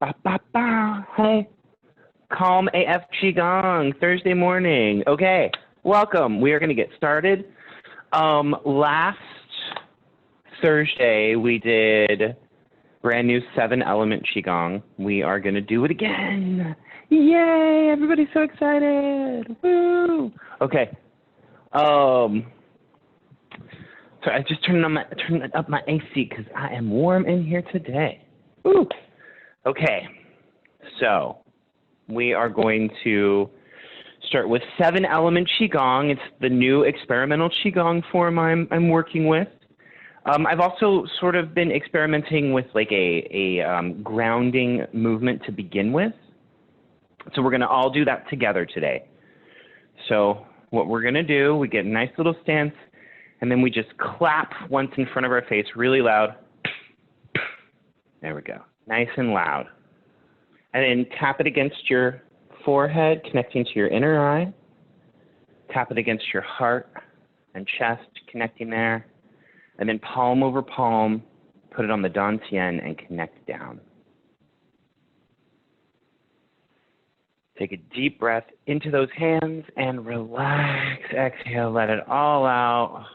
Ba, ba, ba. Hey, calm AF Qigong, Thursday morning. Okay, welcome. We are going to get started. Last Thursday, we did brand new 7 Element Qigong. We are going to do it again. Yay, everybody's so excited. Woo. Okay. So I just turned up my AC because I am warm in here today. Woo. Okay, so we are going to start with 7 Element Qigong. It's the new experimental Qigong form I'm working with. I've also sort of been experimenting with like a grounding movement to begin with. So we're going to all do that together today. So what we're going to do, we get a nice little stance, and then we just clap once in front of our face really loud. There we go. Nice and loud. And then tap it against your forehead, connecting to your inner eye. Tap it against your heart and chest, connecting there. And then palm over palm, put it on the dantian and connect down. Take a deep breath into those hands and relax. Exhale, let it all out.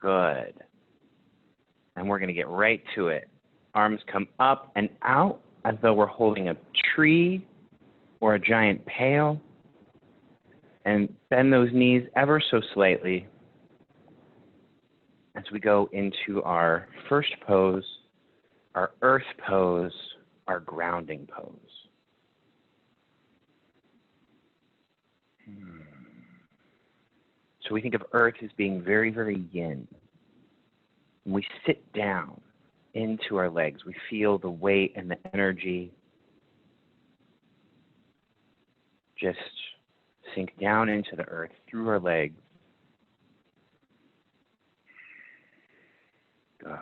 Good. And we're going to get right to it. Arms come up and out as though we're holding a tree or a giant pail. And bend those knees ever so slightly as we go into our first pose, our earth pose, our grounding pose. So we think of earth as being very, very yin. When we sit down into our legs, we feel the weight and the energy just sink down into the earth through our legs. Good.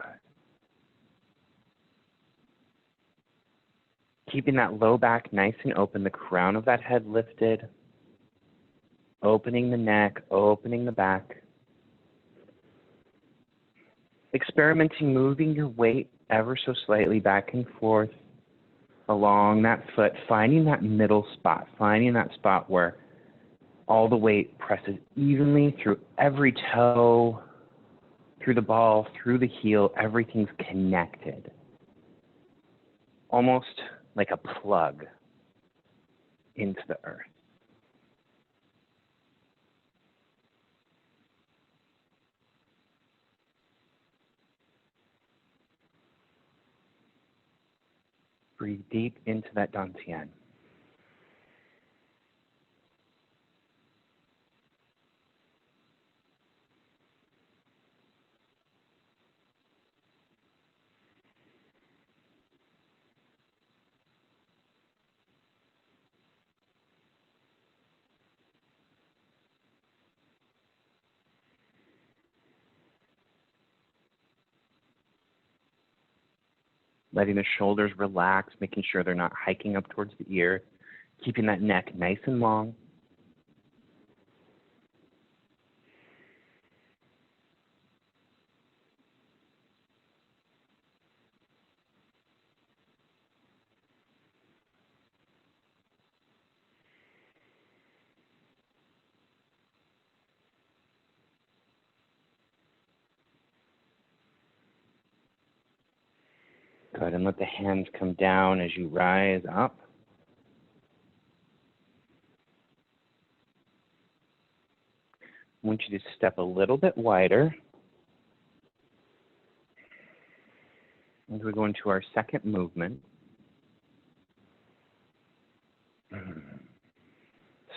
Keeping that low back nice and open, the crown of that head lifted, opening the neck, opening the back. Experimenting, moving your weight ever so slightly back and forth along that foot, finding that middle spot, finding that spot where all the weight presses evenly through every toe, through the ball, through the heel, everything's connected. Almost like a plug into the earth. Breathe deep into that dantian. Letting the shoulders relax, making sure they're not hiking up towards the ear, keeping that neck nice and long. Good, and let the hands come down as you rise up. I want you to step a little bit wider as we go into our second movement.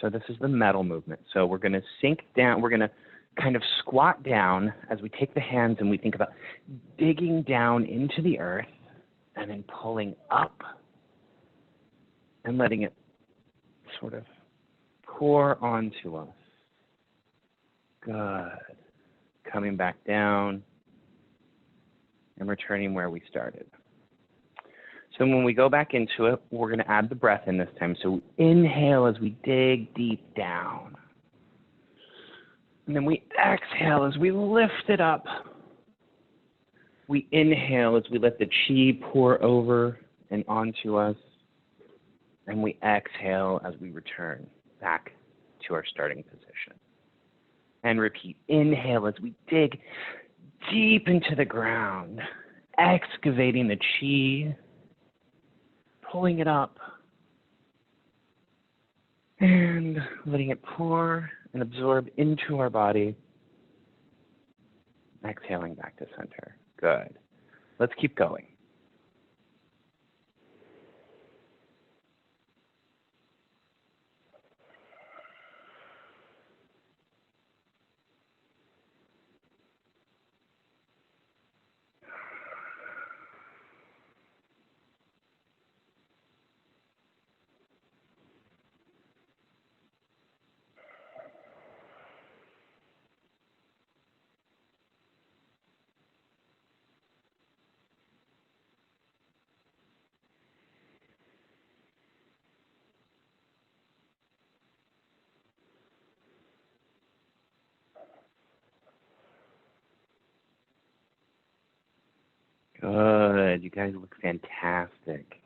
So this is the metal movement. So we're going to sink down, we're going to kind of squat down as we take the hands and we think about digging down into the earth and then pulling up and letting it sort of pour onto us. Good. Coming back down and returning where we started. So when we go back into it, we're going to add the breath in this time. So we inhale as we dig deep down. And then we exhale as we lift it up. We inhale as we let the chi pour over and onto us. And we exhale as we return back to our starting position. And repeat. Inhale as we dig deep into the ground, excavating the chi, pulling it up, and letting it pour and absorb into our body. Exhaling back to center. Good. Let's keep going. Good. You guys look fantastic.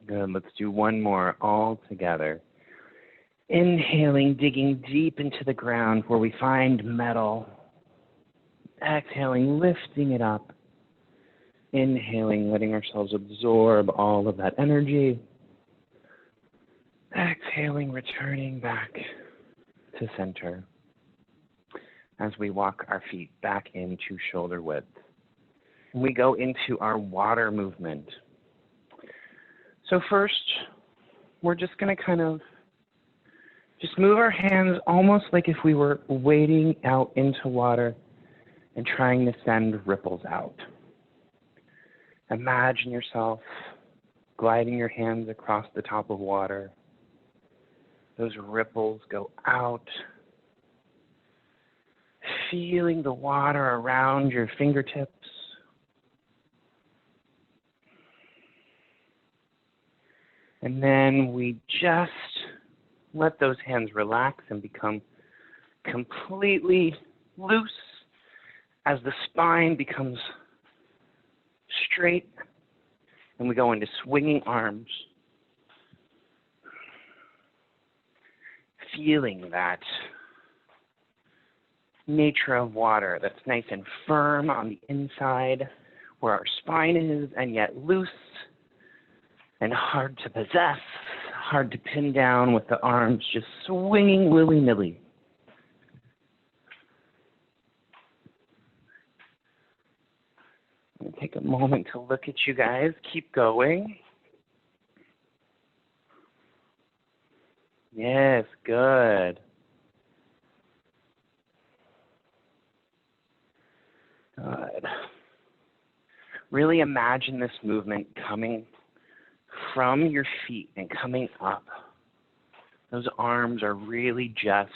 Good. Let's do one more all together. Inhaling, digging deep into the ground where we find metal. Exhaling, lifting it up. Inhaling, letting ourselves absorb all of that energy. Exhaling, returning back to center as we walk our feet back into shoulder width. We go into our water movement. So first, we're just going to kind of just move our hands almost like if we were wading out into water and trying to send ripples out. Imagine yourself gliding your hands across the top of water. Those ripples go out, feeling the water around your fingertips. And then we just let those hands relax and become completely loose as the spine becomes straight and we go into swinging arms, feeling that nature of water that's nice and firm on the inside where our spine is and yet loose and hard to possess, hard to pin down with the arms just swinging willy-nilly. I'm going to take a moment to look at you guys. Keep going. Yes, good. Good. Really imagine this movement coming from your feet and coming up. Those arms are really just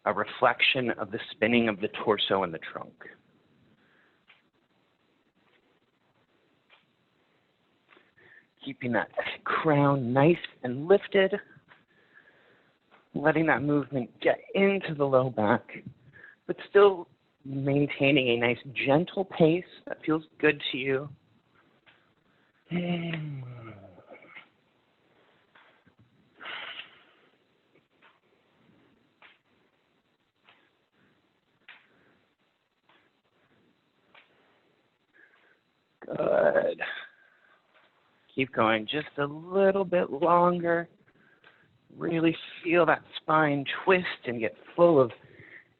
a reflection of the spinning of the torso and the trunk. Keeping that crown nice and lifted, letting that movement get into the low back, but still maintaining a nice gentle pace that feels good to you. Good. Keep going just a little bit longer. Really feel that spine twist and get full of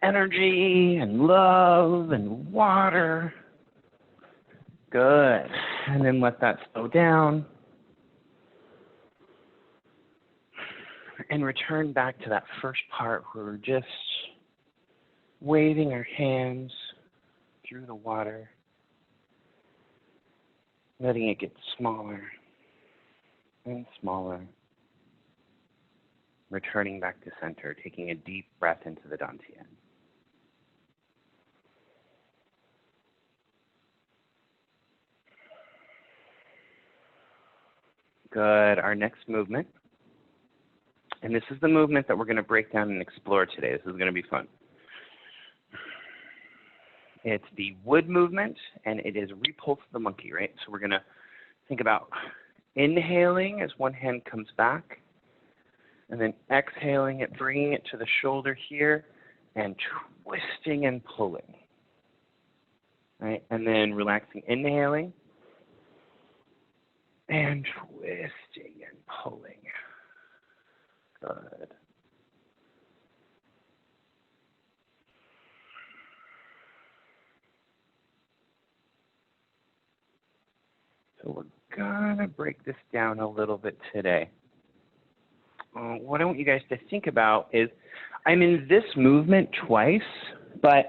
energy and love and water. Good. And then let that slow down. And return back to that first part where we're just waving our hands through the water, letting it get smaller and smaller. Returning back to center, taking a deep breath into the Dantian. Good. Our next movement, and this is the movement that we're going to break down and explore today. This is going to be fun. It's the wood movement, and it is repulse the monkey, right? So we're going to think about inhaling as one hand comes back, and then exhaling it, bringing it to the shoulder here, and twisting and pulling, right? And then relaxing, inhaling, and twisting and pulling. Good. So we're gonna break this down a little bit today. What I want you guys to think about is, I'm in this movement twice, but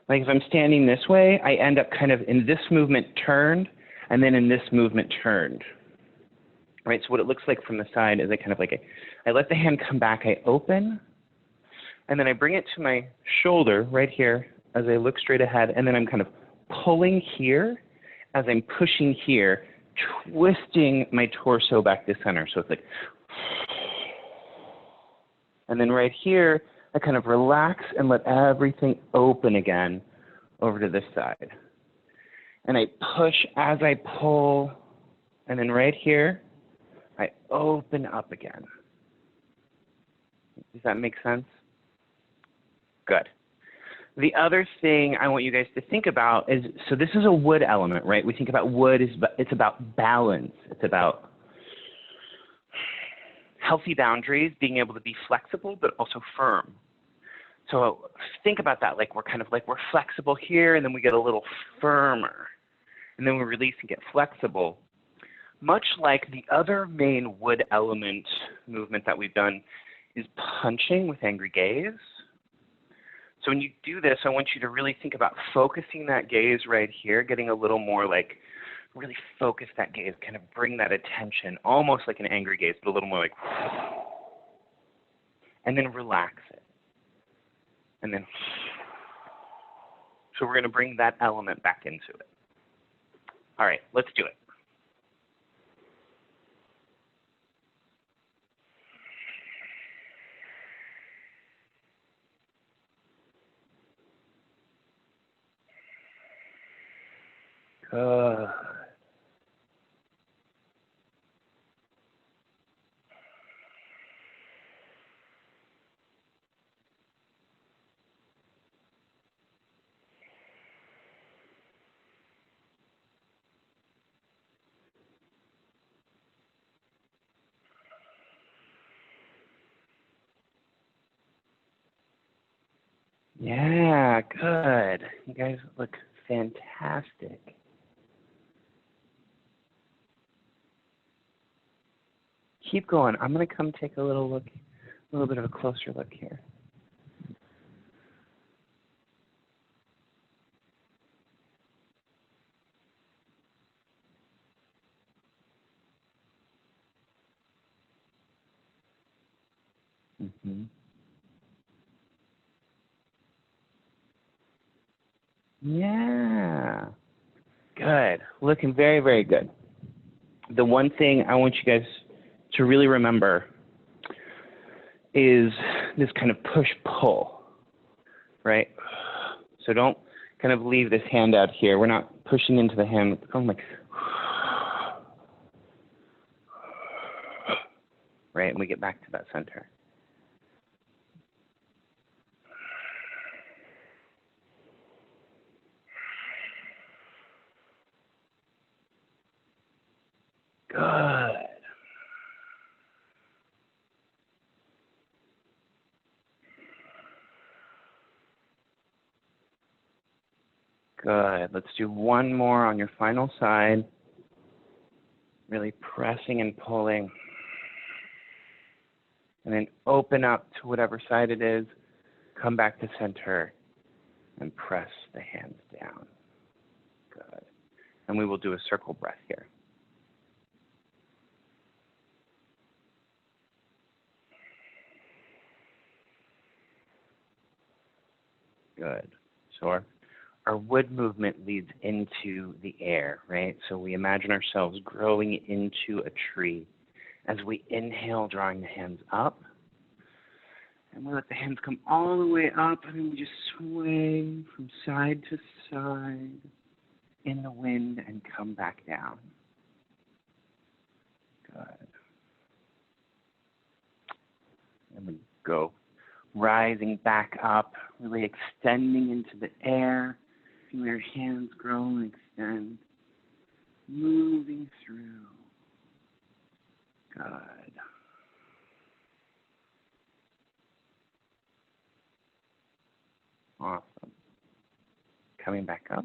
like if I'm standing this way, I end up kind of in this movement turned, and then in this movement turned. Right, so what it looks like from the side is I let the hand come back, I open, and then I bring it to my shoulder right here as I look straight ahead, and then I'm kind of pulling here as I'm pushing here, twisting my torso back to center. So it's like, and then right here, I kind of relax and let everything open again over to this side. And I push as I pull, and then right here, I open up again. Does that make sense? Good. The other thing I want you guys to think about is, so this is a wood element, right? We think about wood, it's about balance. It's about healthy boundaries, being able to be flexible, but also firm. So think about that, like we're flexible here, and then we get a little firmer. And then we release and get flexible. Much like the other main wood element movement that we've done is punching with angry gaze. So when you do this, I want you to really think about focusing that gaze right here, getting a little more like, really focus that gaze, kind of bring that attention, almost like an angry gaze, but a little more like, and then relax it. And then, so we're going to bring that element back into it. All right, let's do it. Good. Yeah, good. You guys look fantastic. Keep going. I'm going to come take a little bit of a closer look here. Mm-hmm. Yeah. Good. Looking very, very good. The one thing I want you guys to really remember is this kind of push-pull, right? So don't kind of leave this hand out here. We're not pushing into the hand. We're going like, right? And we get back to that center. Good. Let's do one more on your final side. Really pressing and pulling. And then open up to whatever side it is. Come back to center and press the hands down. Good. And we will do a circle breath here. Good. So our wood movement leads into the air, right? So we imagine ourselves growing into a tree as we inhale, drawing the hands up. And we let the hands come all the way up, and then we just sway from side to side in the wind and come back down. Good. And we go rising back up, really extending into the air. Feel your hands grow and extend. Moving through. Good. Awesome. Coming back up.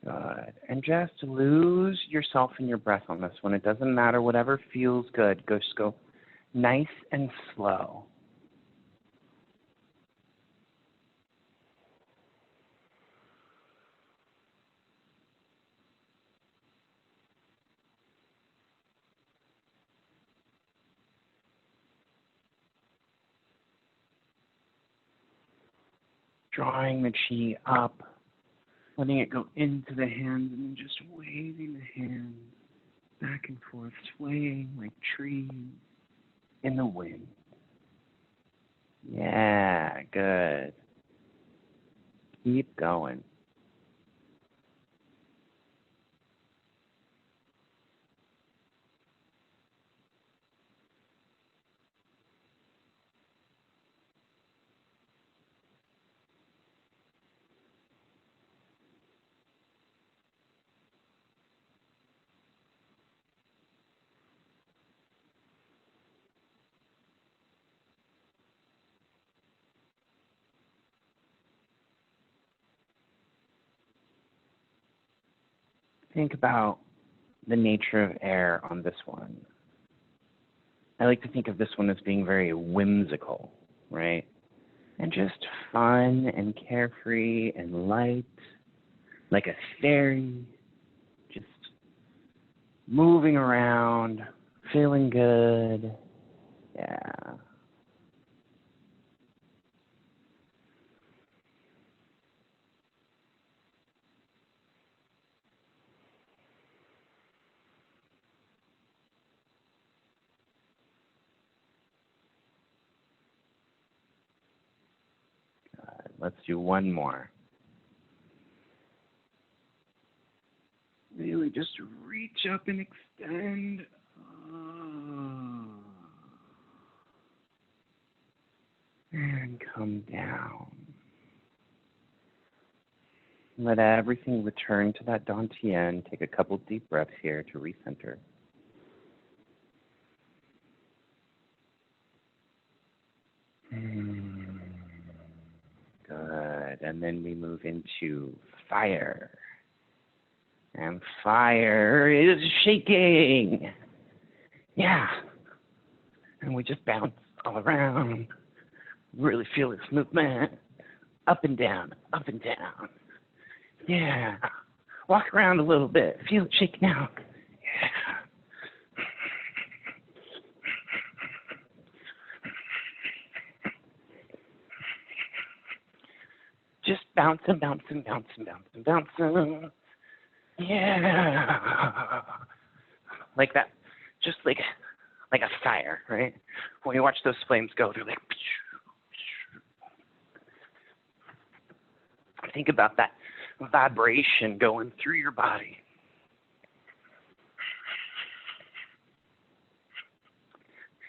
Good. And just lose yourself in your breath on this one. It doesn't matter. Whatever feels good. Just go nice and slow. Drawing the chi up, letting it go into the hands, and then just waving the hands back and forth, swaying like trees in the wind. Yeah, good. Keep going. Think about the nature of air on this one. I like to think of this one as being very whimsical, right? And just fun and carefree and light, like a fairy, just moving around, feeling good. Yeah. Let's do one more. Really just reach up and extend. And come down. Let everything return to that Dantian. Take a couple deep breaths here to recenter. Good. And then we move into fire. And fire is shaking. Yeah. And we just bounce all around. Really feel this movement. Up and down, up and down. Yeah. Walk around a little bit. Feel it shake now. Yeah. Just bouncing, bouncing, bouncing, bouncing, bouncing. Yeah. Like that. Just like a fire, right? When you watch those flames go, they're like. Think about that vibration going through your body.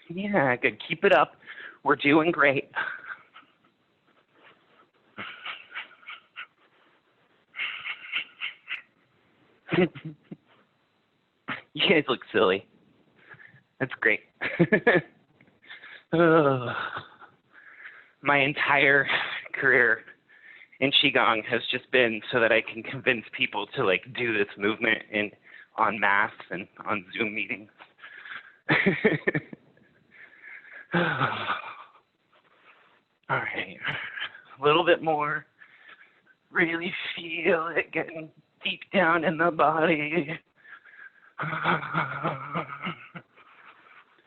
Yeah, good. Keep it up. We're doing great. You guys look silly. That's great. Ugh. My entire career in Qigong has just been so that I can convince people to like do this movement on mass and on Zoom meetings. All right, a little bit more. Really feel it getting deep down in the body.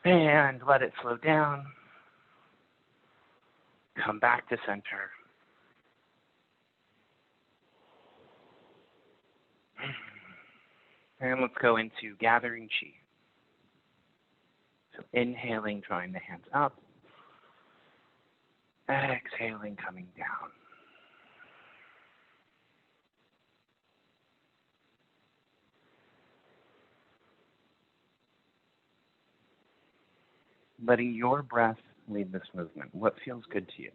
And let it slow down. Come back to center. And let's go into gathering chi. So inhaling, drawing the hands up. Exhaling, coming down. Letting your breath lead this movement. What feels good to you?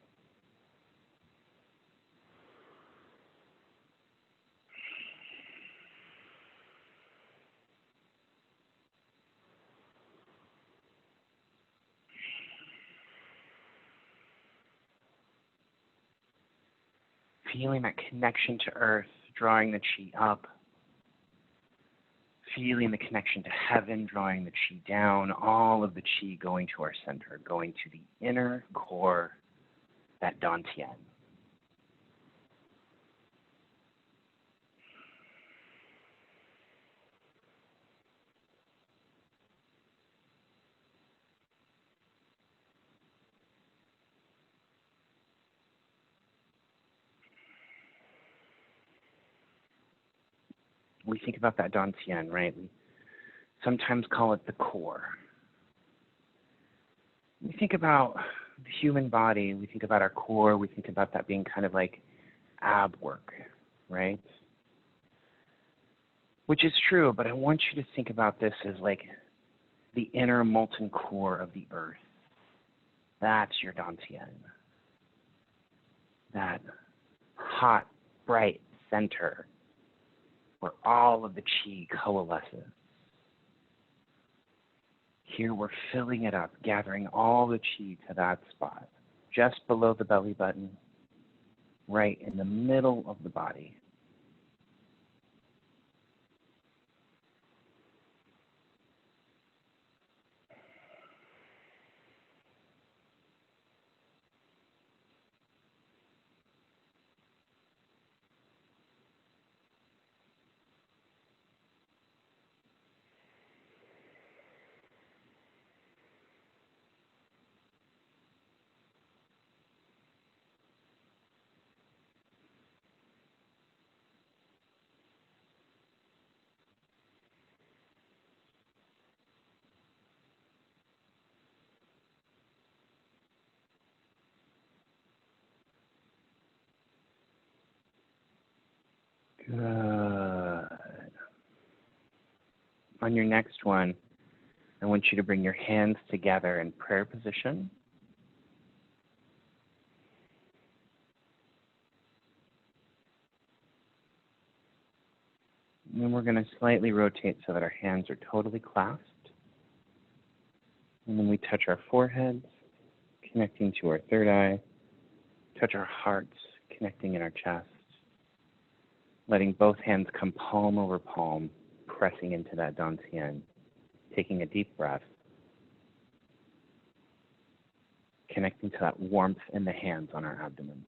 Feeling that connection to earth, drawing the chi up. Feeling the connection to heaven, drawing the chi down. All of the chi going to our center, going to the inner core, that dantian. We think about that dantian, right? We sometimes call it the core. We think about the human body, we think about our core, we think about that being kind of like ab work, right? Which is true, but I want you to think about this as like the inner molten core of the earth. That's your dantian. That hot, bright center where all of the chi coalesces. Here we're filling it up, gathering all the chi to that spot, just below the belly button, right in the middle of the body. Good. On your next one, I want you to bring your hands together in prayer position. And then we're going to slightly rotate so that our hands are totally clasped. And then we touch our foreheads, connecting to our third eye. Touch our hearts, connecting in our chest. Letting both hands come palm over palm, pressing into that dantian. Taking a deep breath. Connecting to that warmth in the hands on our abdomen.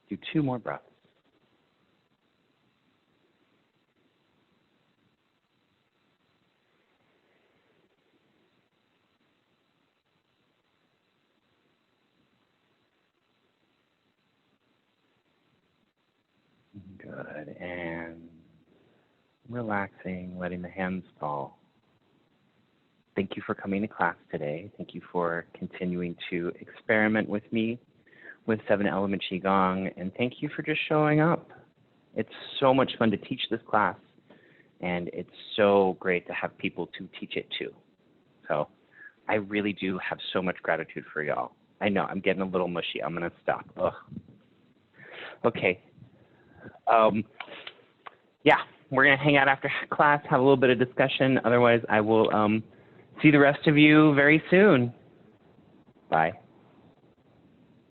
Do 2 more breaths. Good. And relaxing, letting the hands fall. Thank you for coming to class today. Thank you for continuing to experiment with me with 7 Element Qigong. And thank you for just showing up. It's so much fun to teach this class. And it's so great to have people to teach it to. So I really do have so much gratitude for y'all. I know, I'm getting a little mushy. I'm going to stop. Ugh. Okay. yeah, we're going to hang out after class, have a little bit of discussion. Otherwise, I will see the rest of you very soon. Bye.